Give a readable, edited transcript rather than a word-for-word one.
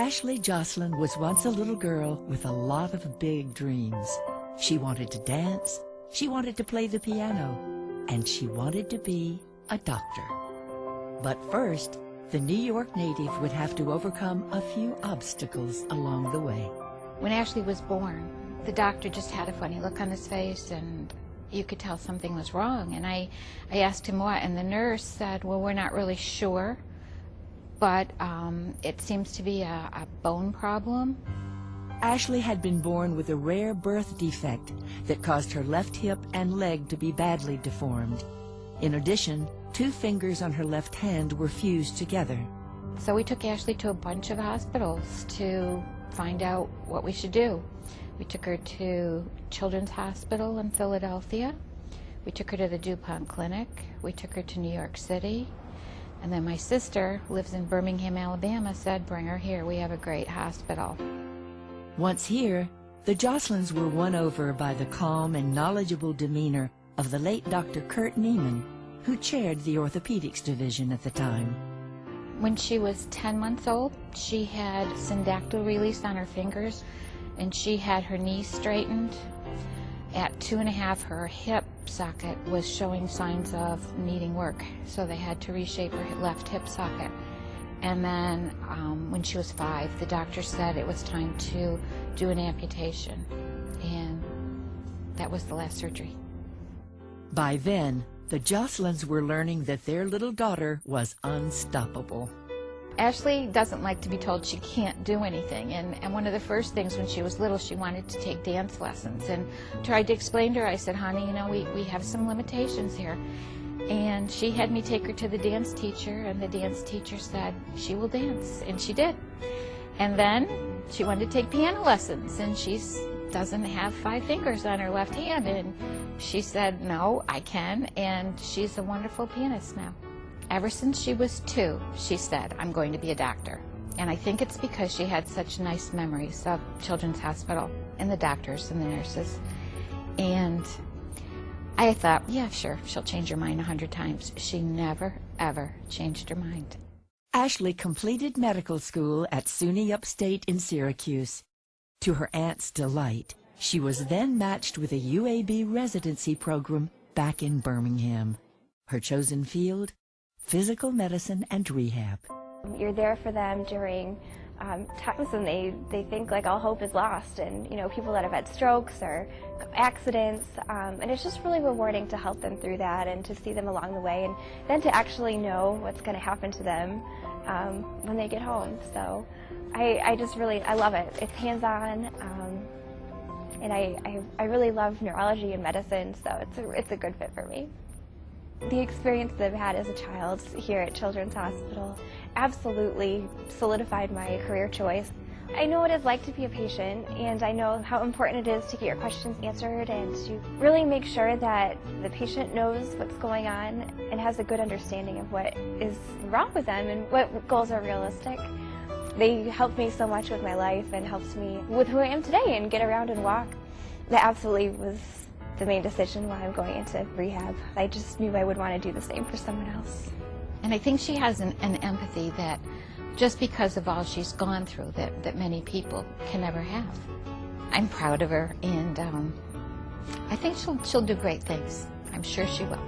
Ashley Joslin was once a little girl with a lot of big dreams. She wanted to dance, she wanted to play the piano, and she wanted to be a doctor. But first, the New York native would have to overcome a few obstacles along the way. When Ashley was born, the doctor just had a funny look on his face, and you could tell something was wrong. And I asked him what, and the nurse said, well, we're not really sure, but it seems to be a bone problem. Ashley had been born with a rare birth defect that caused her left hip and leg to be badly deformed. In addition, 2 fingers on her left hand were fused together. So we took Ashley to a bunch of hospitals to find out what we should do. We took her to Children's Hospital in Philadelphia. We took her to the DuPont Clinic. We took her to New York City. And then my sister, who lives in Birmingham, Alabama, said, bring her here. We have a great hospital. Once here, the Joslins were won over by the calm and knowledgeable demeanor of the late Dr. Kurt Niemann, who chaired the orthopedics division at the time. When she was 10 months old, she had syndactyl release on her fingers, and she had her knee straightened. At 2.5, her hip socket was showing signs of needing work, so they had to reshape her left hip socket. And then when she was 5, the doctor said it was time to do an amputation, and that was the last surgery. By then, the Joslins were learning that their little daughter was unstoppable. Ashley doesn't like to be told she can't do anything, and one of the first things when she was little, she wanted to take dance lessons, and tried to explain to her. I said, honey, you know, we have some limitations here. And she had me take her to the dance teacher, and the dance teacher said she will dance, and she did. And then she wanted to take piano lessons, and she doesn't have 5 fingers on her left hand, and she said, no, I can, and she's a wonderful pianist now. Ever since she was 2, she said, I'm going to be a doctor. And I think it's because she had such nice memories of Children's Hospital and the doctors and the nurses. And I thought, yeah, sure, she'll change her mind 100 times. She never, ever changed her mind. Ashley completed medical school at SUNY Upstate in Syracuse. To her aunt's delight, she was then matched with a UAB residency program back in Birmingham. Her chosen field, physical medicine and rehab. You're there for them during times when they think like all hope is lost, and you know, people that have had strokes or accidents, and it's just really rewarding to help them through that and to see them along the way, and then to actually know what's going to happen to them when they get home. So I just really, I love it. It's hands-on, and I really love neurology and medicine, so it's a good fit for me. The experience that I've had as a child here at Children's Hospital absolutely solidified my career choice. I know what it's like to be a patient, and I know how important it is to get your questions answered and to really make sure that the patient knows what's going on and has a good understanding of what is wrong with them and what goals are realistic. They helped me so much with my life and helps me with who I am today and get around and walk. That absolutely was the main decision why I'm going into rehab. I just knew I would want to do the same for someone else. And I think she has an empathy that just because of all she's gone through that many people can never have. I'm proud of her, and I think she'll do great things. I'm sure she will.